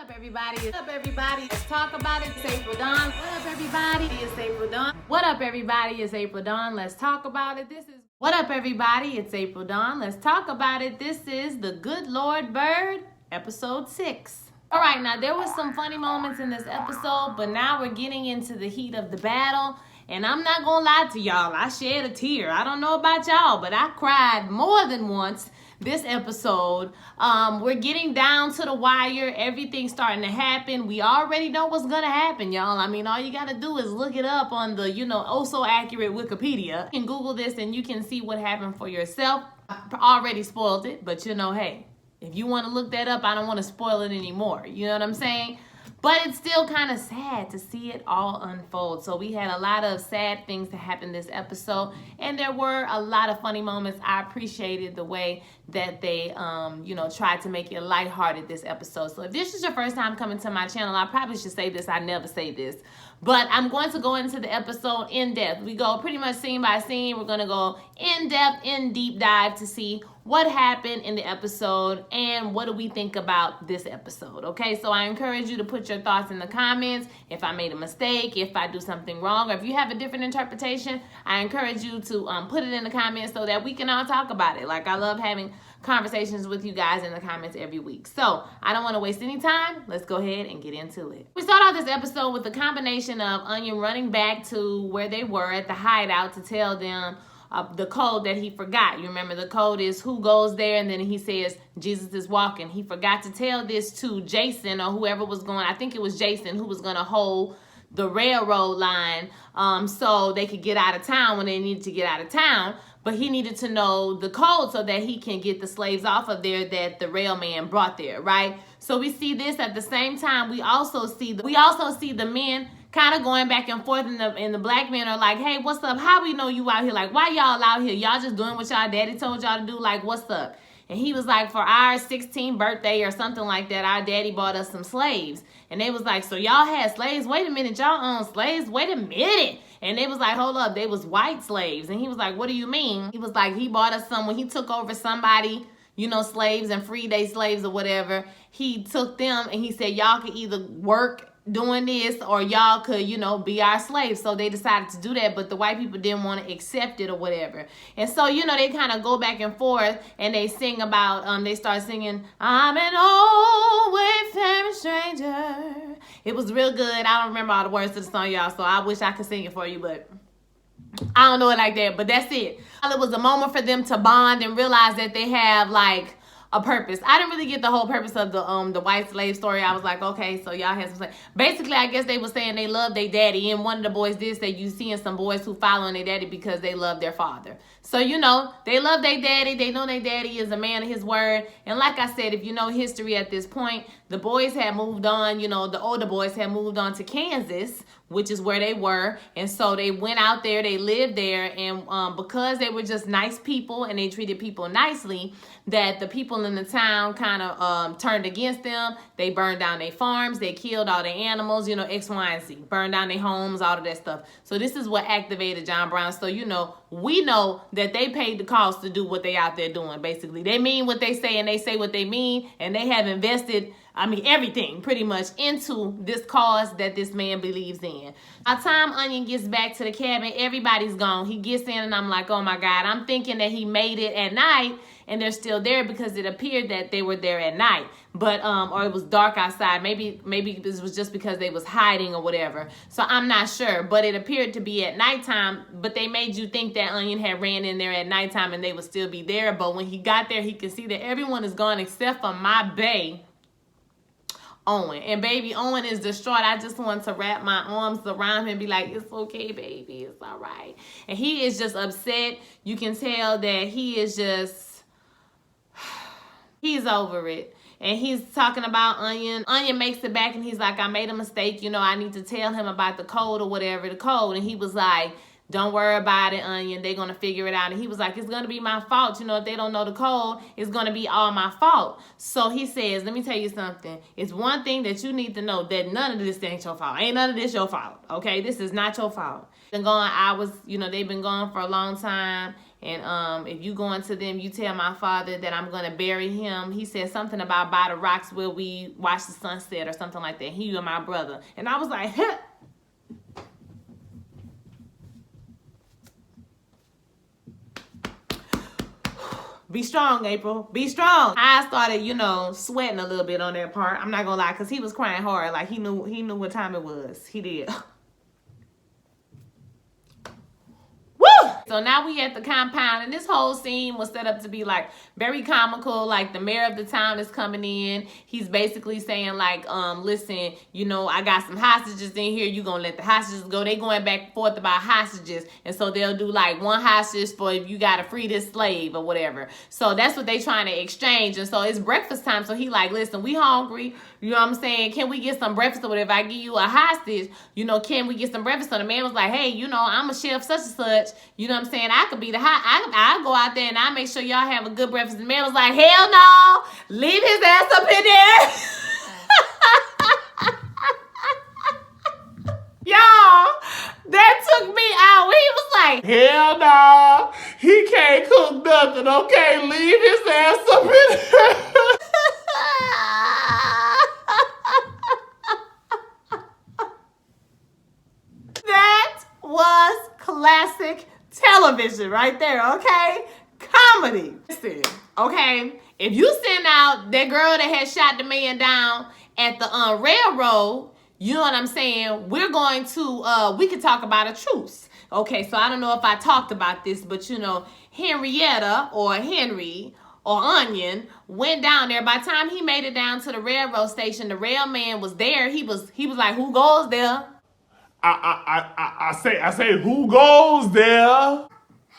up, everybody? What's up, everybody? Let's talk about it. It's April Dawn. What up, everybody? It's April Dawn. What up, everybody? It's April Dawn. Let's talk about it. What up, everybody? It's April Dawn. Let's talk about it. This is The Good Lord Bird, episode 6. All right, now there was some funny moments in this episode, but now we're getting into the heat of the battle. And I'm not gonna lie to y'all, I shed a tear. I don't know about y'all, but I cried more than once this episode. We're getting down to the wire. Everything's starting to happen. We already know what's gonna happen, y'all. I mean, all you gotta do is look it up on the, oh so accurate Wikipedia. You can Google this and you can see what happened for yourself. I already spoiled it, but hey, if you want to look that up, I don't want to spoil it anymore. You know what I'm saying? But it's still kind of sad to see it all unfold. So we had a lot of sad things to happen this episode. And there were a lot of funny moments. I appreciated the way that they, tried to make it lighthearted this episode. So if this is your first time coming to my channel, I probably should say this. I never say this. But I'm going to go into the episode in depth. We go pretty much scene by scene. We're going to go in depth, in deep dive to see what happened in the episode and what do we think about this episode. Okay, so I encourage you to put your thoughts in the comments. If I made a mistake, if I do something wrong, or if you have a different interpretation, I encourage you to put it in the comments so that we can all talk about it. Like, I love having conversations with you guys in the comments every week. So I don't want to waste any time. Let's go ahead and get into it. We start off this episode with a combination of Onion running back to where they were at the hideout to tell them the code that he forgot. You remember the code is who goes there, and then he says Jesus is walking. He forgot to tell this to Jason or whoever was going. I think it was Jason who was going to hold the railroad line so they could get out of town when they needed to get out of town. But he needed to know the code so that he can get the slaves off of there that the railman brought there, right? So we see this at the same time. We also see the men kind of going back and forth, and the black men are like, hey, what's up? How we know you out here? Like, why y'all out here? Y'all just doing what y'all daddy told y'all to do? Like, what's up? And he was like, for our 16th birthday or something like that, our daddy bought us some slaves. And they was like, so y'all had slaves? Wait a minute, y'all own slaves? Wait a minute. And they was like, hold up, they was white slaves. And he was like, what do you mean? He was like, he bought us some when he took over somebody, slaves and freed they slaves or whatever. He took them and he said, y'all could either work doing this or y'all could, be our slaves. So they decided to do that, but the white people didn't want to accept it or whatever. And so, they kind of go back and forth and they sing about, they start singing, I'm an old wayfaring stranger. It was real good. I don't remember all the words to the song, y'all, so I wish I could sing it for you, but I don't know it like that. But that's it. It was a moment for them to bond and realize that they have, like, a purpose. I didn't really get the whole purpose of the white slave story. I was like, okay, so y'all have some. Basically, I guess they were saying they love their daddy, and one of the boys did say you seeing some boys who following their daddy because they love their father. So they love their daddy. They know their daddy is a man of his word. And like I said, if you know history at this point, the boys had moved on. The older boys had moved on to Kansas, which is where they were. And so they went out there, they lived there, and because they were just nice people and they treated people nicely, that the people in the town kind of turned against them. They burned down their farms, they killed all their animals, X, Y, and Z. Burned down their homes, all of that stuff. So this is what activated John Brown. So, we know that they paid the cost to do what they out there doing, basically. They mean what they say and they say what they mean, and they have invested everything pretty much into this cause that this man believes in. By the time Onion gets back to the cabin, everybody's gone. He gets in and I'm like, oh my God, I'm thinking that he made it at night and they're still there because it appeared that they were there at night. But, or it was dark outside. Maybe this was just because they was hiding or whatever. So I'm not sure, but it appeared to be at nighttime, but they made you think that Onion had ran in there at nighttime and they would still be there. But when he got there, he could see that everyone is gone except for my bae, Owen. And baby Owen is distraught. I just want to wrap my arms around him and be like, it's okay, baby, it's all right. And he is just upset. You can tell that he is just, he's over it. And he's talking about Onion. Onion makes it back and he's like, I made a mistake. I need to tell him about the code or whatever, the code. And he was like, don't worry about it, Onion. They're going to figure it out. And he was like, it's going to be my fault. If they don't know the code, it's going to be all my fault. So he says, let me tell you something. It's one thing that you need to know, that none of this ain't your fault. Ain't none of this your fault. Okay? This is not your fault. Been gone hours, they've been gone for a long time. And if you go into them, you tell my father that I'm gonna bury him. He said something about by the rocks where we watch the sunset or something like that. He and my brother. And I was like, huh. Be strong, April. Be strong. I started, you know, sweating a little bit on that part. I'm not gonna lie, because he was crying hard. Like he knew what time it was. He did. So now we at the compound, and this whole scene was set up to be like very comical. Like the mayor of the town is coming in. He's basically saying like, listen, you know, I got some hostages in here. You gonna let the hostages go? They going back and forth about hostages, and so they'll do like one hostage for if you gotta free this slave or whatever. So that's what they trying to exchange. And so it's breakfast time. So he like, listen, we hungry. You know what I'm saying? Can we get some breakfast or whatever? I give you a hostage, you know, can we get some breakfast? So the man was like, hey, you know, I'm a chef such and such. You know what I'm saying? I could be the I'll go out there and I'll make sure y'all have a good breakfast. The man was like, hell no, leave his ass up in there. Y'all, that took me out. He was like, hell no, he can't cook nothing, okay? Leave his ass up in there. That was classic television right there, okay? Comedy. Listen, okay? If you send out that girl that had shot the man down at the railroad, you know what I'm saying? We're going to, we can talk about a truce. Okay, so I don't know if I talked about this, but you know, Henrietta or Henry or Onion went down there. By the time he made it down to the railroad station, the railman was there. He was like, who goes there? I say, who goes there?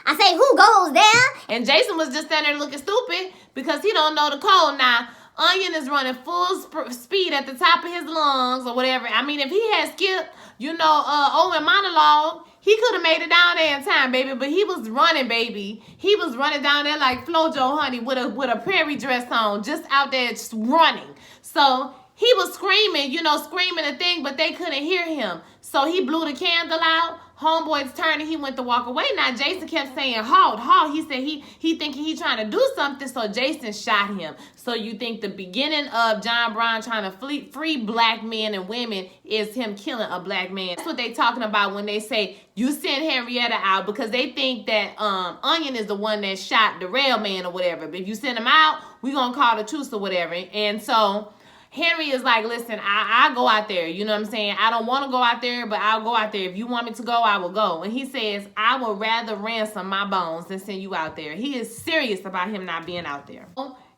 I say, who goes there? And Jason was just standing there looking stupid because he don't know the code. Now, Onion is running full speed at the top of his lungs or whatever. I mean, if he had skipped, you know, Owen monologue, he could have made it down there in time, baby. But he was running, baby. He was running down there like Flojo Honey with a prairie dress on, just out there just running. So he was screaming, you know, screaming a thing, but they couldn't hear him. So he blew the candle out. Homeboy's turn and he went to walk away. Now Jason kept saying, halt, halt. He said he thinking he trying to do something, so Jason shot him. So you think the beginning of John Brown trying to free black men and women is him killing a black man. That's what they talking about when they say you send Henrietta out, because they think that Onion is the one that shot the railman or whatever. But if you send him out, we gonna call the truce or whatever. And so Henry is like, listen, I'll go out there. You know what I'm saying? I don't want to go out there, but I'll go out there. If you want me to go, I will go. And he says, I would rather ransom my bones than send you out there. He is serious about him not being out there.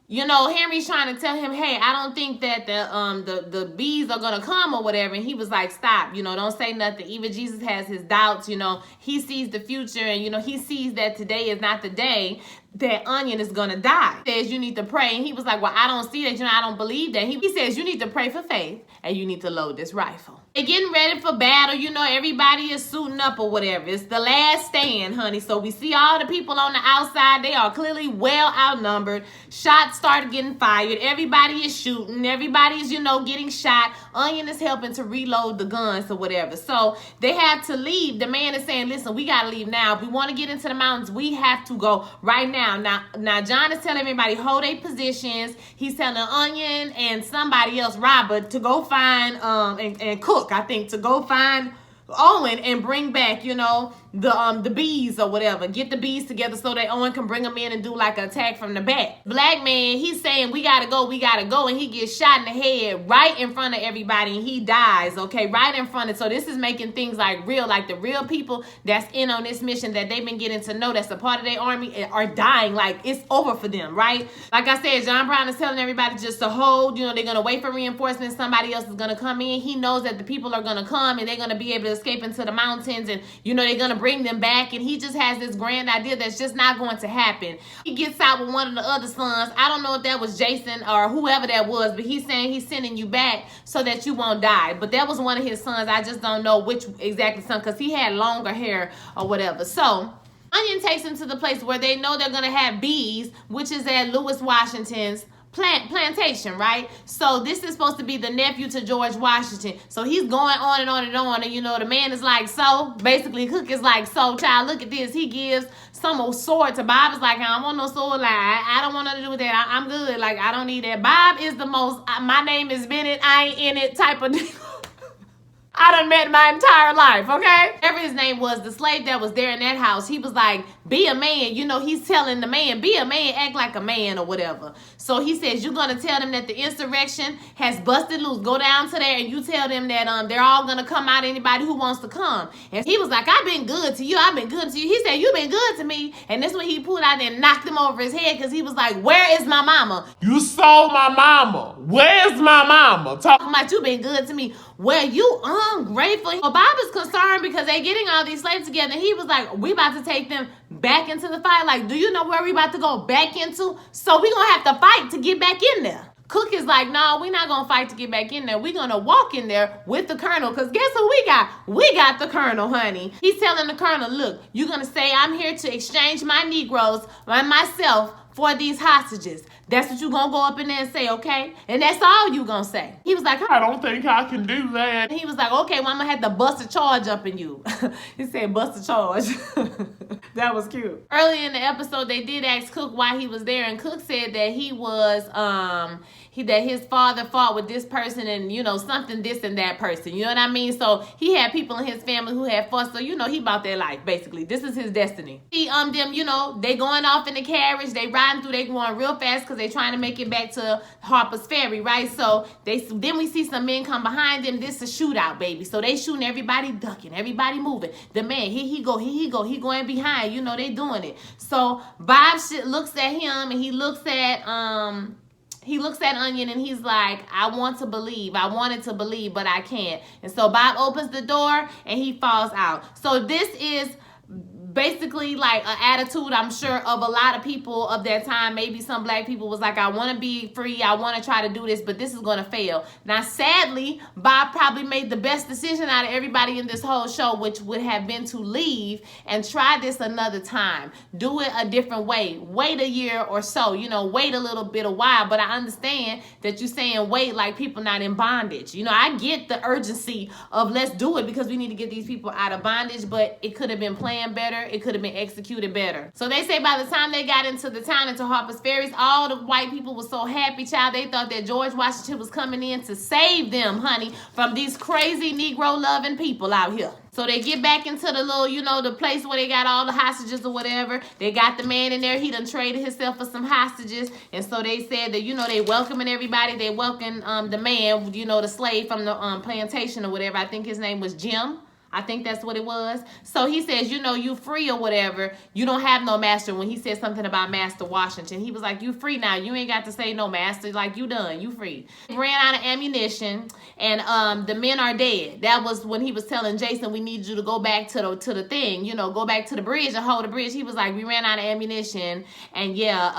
You know, Henry's trying to tell him, hey, I don't think that the bees are going to come or whatever. And he was like, stop, you know, don't say nothing. Even Jesus has his doubts, you know. He sees the future and, you know, he sees that today is not the day that Onion is going to die. He says you need to pray. And he was like, well, I don't see that. You know, I don't believe that. He says you need to pray for faith and you need to load this rifle. They're getting ready for battle. You know, everybody is suiting up or whatever. It's the last stand, honey. So we see all the people on the outside. They are clearly well outnumbered. Shots started getting fired. Everybody is shooting. Everybody is, you know, getting shot. Onion is helping to reload the guns or whatever. So they have to leave. The man is saying, listen, we got to leave now. If we want to get into the mountains, we have to go right now. Now John is telling everybody, hold their positions. He's telling Onion and somebody else, Robert, to go find and Cook, I think, to go find Owen and bring back, you know, the bees or whatever. Get the bees together so that Owen can bring them in and do like an attack from the back. Black man, he's saying we gotta go, and he gets shot in the head right in front of everybody and he dies, okay, right in front of. So this is making things like real, like the real people that's in on this mission that they've been getting to know that's a part of their army are dying. Like it's over for them, right? Like I said, John Brown is telling everybody just to hold, you know, they're gonna wait for reinforcements. Somebody else is gonna come in. He knows that the people are gonna come and they're gonna be able to escape into the mountains and, you know, they're gonna bring them back, and he just has this grand idea that's just not going to happen. He gets out with one of the other sons. I don't know if that was Jason or whoever that was, but he's saying he's sending you back so that you won't die. But that was one of his sons. I just don't know which exactly son, because he had longer hair or whatever. So Onion takes him to the place where they know they're going to have bees, which is at Lewis Washington's plantation, right? So this is supposed to be the nephew to George Washington. So he's going on and on and on, and the man is like, so basically Cook is like, so child, look at this. He gives some old sword to Bob. Is like, I don't want no sword. Like, I don't want nothing to do with that. I'm good. Like, I don't need that. Bob is the most, my name is Bennett, I ain't in it type of I done met my entire life, okay? Whatever his name was, the slave that was there in that house, he was like, be a man. He's telling the man, be a man, act like a man or whatever. So he says, you're going to tell them that the insurrection has busted loose. Go down to there and you tell them that they're all going to come out, anybody who wants to come. And he was like, I've been good to you. I've been good to you. He said, you've been good to me. And this when he pulled out there and knocked him over his head because he was like, where is my mama? You sold my mama. Where's my mama? Talking about you been good to me. Well, you ungrateful. Well, Bob is concerned because they getting all these slaves together. And he was like, we about to take them back into the fight. Like, do you know where we about to go back into? So we gonna have to fight to get back in there. Cook is like, no, we're not gonna fight to get back in there. We're gonna walk in there with the colonel. Because guess who we got? We got the colonel, honey. He's telling the colonel, look, you're gonna say I'm here to exchange my Negroes and myself for these hostages. That's what you gonna go up in there and say, okay? And that's all you gonna say. He was like, I don't think I can do that. He was like, okay, well, I'm gonna have to bust a charge up in you. He said, bust a charge. That was cute. Early in the episode, they did ask Cook why he was there, and Cook said that he was, that his father fought with this person and, something this and that person. You know what I mean? So he had people in his family who had fought. So, he bought their life, basically. This is his destiny. He, them, they going off in the carriage. They riding through. They going real fast because they trying to make it back to Harper's Ferry, right? So then we see some men come behind them. This is a shootout, baby. So they shooting, everybody ducking, everybody moving. The man, he going behind. They doing it. So Bob looks at him and he looks at Onion and he's like, I wanted to believe, but I can't. And so Bob opens the door and he falls out. So this is basically like an attitude, I'm sure, of a lot of people of that time. Maybe some black people was like, I want to be free. I want to try to do this, but this is going to fail. Now, sadly, Bob probably made the best decision out of everybody in this whole show, which would have been to leave and try this another time. Do it a different way. Wait a year or so, wait a little bit, a while. But I understand that you're saying wait like people not in bondage. I get the urgency of let's do it because we need to get these people out of bondage, but it could have been planned better. It could have been executed better. So they say by the time they got into the town, into Harper's Ferry, all the white people were so happy, child. They thought that George Washington was coming in to save them, honey, from these crazy Negro-loving people out here. So they get back into the little, the place where they got all the hostages or whatever. They got the man in there. He done traded himself for some hostages. And so they said that, they welcoming everybody. They welcome the man, the slave from the plantation or whatever. I think his name was Jim. I think that's what it was. So he says, you free or whatever. You don't have no master. When he said something about Master Washington, he was like, you free now. You ain't got to say no master. Like, you done. You free. He ran out of ammunition and the men are dead. That was when he was telling Jason, we need you to go back to the thing, go back to the bridge and hold the bridge. He was like, we ran out of ammunition and yeah,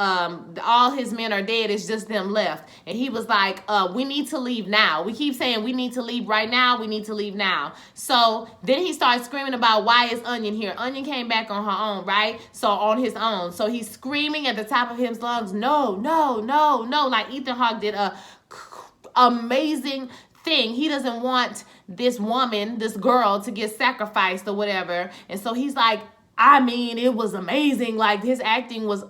all his men are dead. It's just them left. And he was like, we need to leave now. We keep saying we need to leave right now. We need to leave now. So then he started screaming about why is Onion here? Onion came back on her own, right? So on his own. So he's screaming at the top of his lungs, no, no, no, no. Like Ethan Hawke did a amazing thing. He doesn't want this woman, this girl to get sacrificed or whatever. And so he's like, it was amazing. Like his acting was,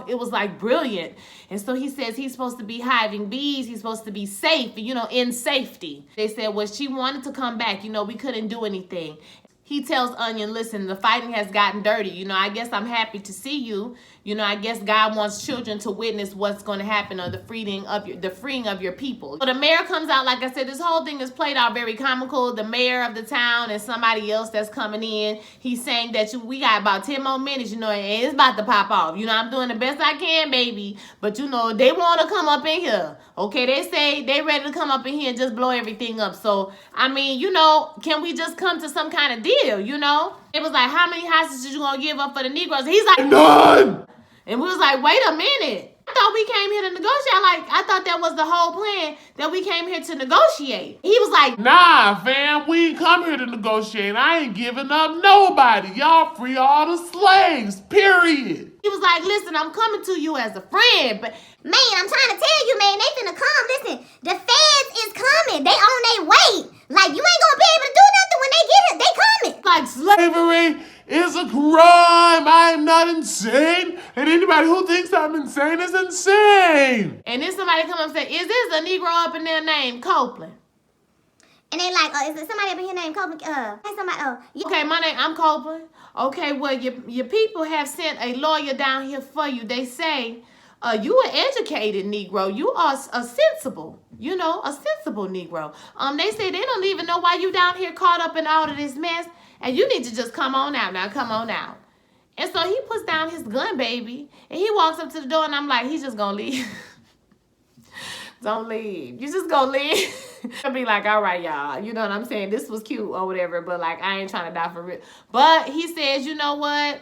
it was like brilliant. And so he says he's supposed to be hiving bees. He's supposed to be safe, in safety. They said, well, she wanted to come back. We couldn't do anything. He tells Onion, listen, the fighting has gotten dirty. I guess I'm happy to see you. I guess God wants children to witness what's going to happen or the freeing of your people. So the mayor comes out. Like I said, this whole thing is played out very comical. The mayor of the town and somebody else that's coming in. He's saying that we got about 10 more minutes, and it's about to pop off. I'm doing the best I can, baby. But, they want to come up in here. Okay, they say they ready to come up in here and just blow everything up. So, can we just come to some kind of deal, It was like, how many hostages you going to give up for the Negroes? He's like, none. And we was like, wait a minute. I thought we came here to negotiate. I thought that was the whole plan, that we came here to negotiate. He was like, nah, fam, we ain't come here to negotiate. I ain't giving up nobody. Y'all free all the slaves, period. He was like, listen, I'm coming to you as a friend, but Man, I'm trying to tell you, man, they finna come. Listen, the feds is coming. They on their way. Like, you ain't gonna be able to do nothing when they get it. They coming. like Slavery is a crime. I am not insane. And anybody who thinks I'm insane is insane. And then somebody come up and say, is this a Negro up in there named Copeland? And they like, is there somebody up in here named Copeland? Hey, somebody, Okay, I'm Copeland. Okay, well, your people have sent a lawyer down here for you. They say, you an educated Negro. You are a sensible, a sensible Negro. They say they don't even know why you down here caught up in all of this mess. And you need to just come on out now. Come on out. And so he puts down his gun, baby. And he walks up to the door and I'm like, he's just going to leave. Don't leave. You just gonna leave. I'll be like, all right, y'all. You know what I'm saying? This was cute or whatever, but like, I ain't trying to die for real. But he says, you know what?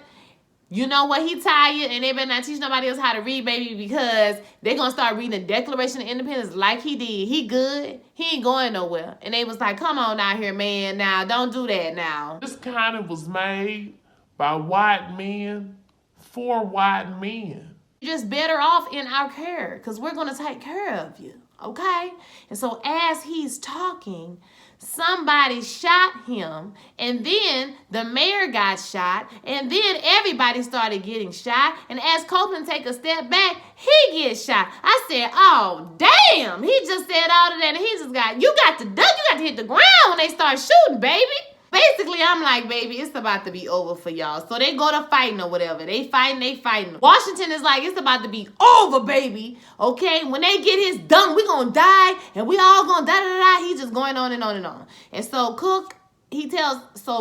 He tired and they better not teach nobody else how to read, baby, because they're gonna start reading the Declaration of Independence like he did. He good. He ain't going nowhere. And they was like, come on out here, man. Now, don't do that now. This kind of was made by white men for white men. You're just better off in our care because we're going to take care of you, okay? And so as he's talking, somebody shot him, and then the mayor got shot, and then everybody started getting shot, and as Copeland take a step back, he gets shot. I said, oh, damn, he just said all of that, and he just got, you got to hit the ground when they start shooting, baby. Basically, I'm like, baby, it's about to be over for y'all. So they go to fighting or whatever. They fighting. Washington is like, it's about to be over, baby. Okay? When they get his done, we gonna die, and we all gonna die. He's just going on and on and on. And so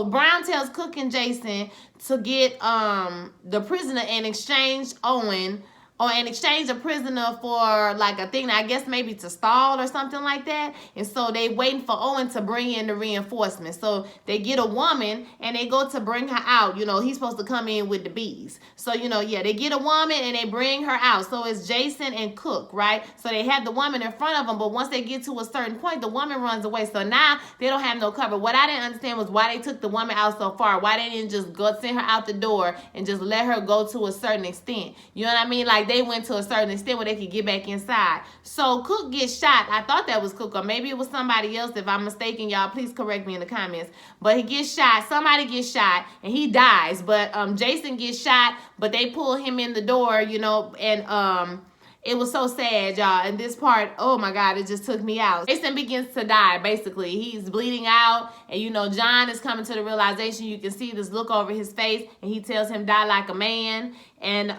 Brown tells Cook and Jason to get the prisoner and exchange a prisoner for like a thing, I guess maybe to stall or something like that. And so they waiting for Owen to bring in the reinforcements. So they get a woman and they go to bring her out. He's supposed to come in with the bees. So, they get a woman and they bring her out. So it's Jason and Cook, right? So they have the woman in front of them, but once they get to a certain point, the woman runs away. So now they don't have no cover. What I didn't understand was why they took the woman out so far. Why they didn't just go send her out the door and just let her go to a certain extent. You know what I mean? Like they went to a certain extent where they could get back inside. So Cook gets shot. I thought that was Cook, or maybe it was somebody else. If I'm mistaken, y'all, please correct me in the comments. But he gets shot. Somebody gets shot, and he dies. But Jason gets shot, but they pull him in the door, and it was so sad, y'all. And this part, oh my God, it just took me out. Jason begins to die, basically. He's bleeding out, and John is coming to the realization. You can see this look over his face, and he tells him, die like a man. And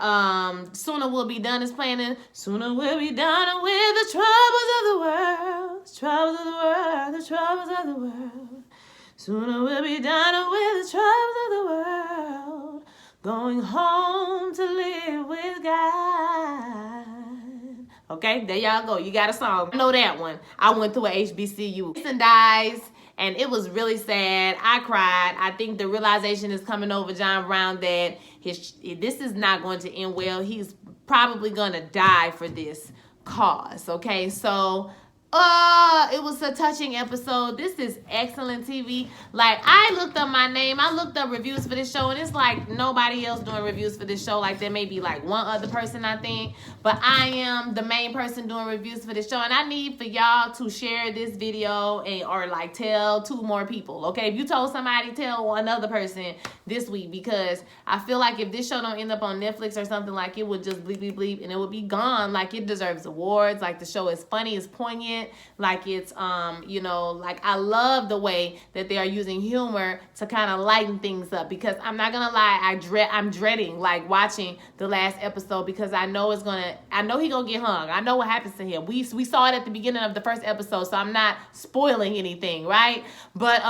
Sooner We'll Be Done is playing. Sooner we'll be done with the troubles of the world. The troubles of the world. The troubles of the world. Sooner we'll be done with the troubles of the world. Going home to live with God. Okay, there y'all go. You got a song. I know that one. I went through a HBCU. Jason dies, and it was really sad. I cried. I think the realization is coming over John Brown that this is not going to end well. He's probably going to die for this cause. Okay, so it was a touching episode. This is excellent TV. Like, I looked up my name. I looked up reviews for this show, and it's like nobody else doing reviews for this show. Like, there may be like one other person, I think. But I am the main person doing reviews for this show, and I need for y'all to share this video or like tell 2 more people. Okay, if you told somebody, tell another person this week, because I feel like if this show don't end up on Netflix or something, like it would just bleep, bleep, bleep, and it would be gone. Like, it deserves awards. Like, the show is funny, it's poignant. Like, it's like, I love the way that they are using humor to kind of lighten things up, because I'm not gonna lie, I'm dreading like watching the last episode, because I know he gonna get hung. I know what happens to him. We saw it at the beginning of the first episode, so I'm not spoiling anything, right? But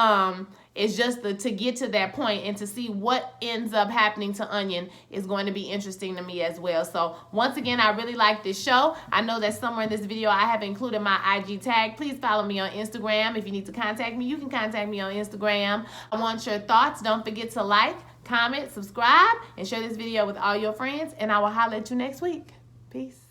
it's just to get to that point and to see what ends up happening to Onion is going to be interesting to me as well. So once again, I really like this show. I know that somewhere in this video I have included my IG tag. Please follow me on Instagram. If you need to contact me, you can contact me on Instagram. I want your thoughts. Don't forget to like, comment, subscribe, and share this video with all your friends. And I will holler at you next week. Peace.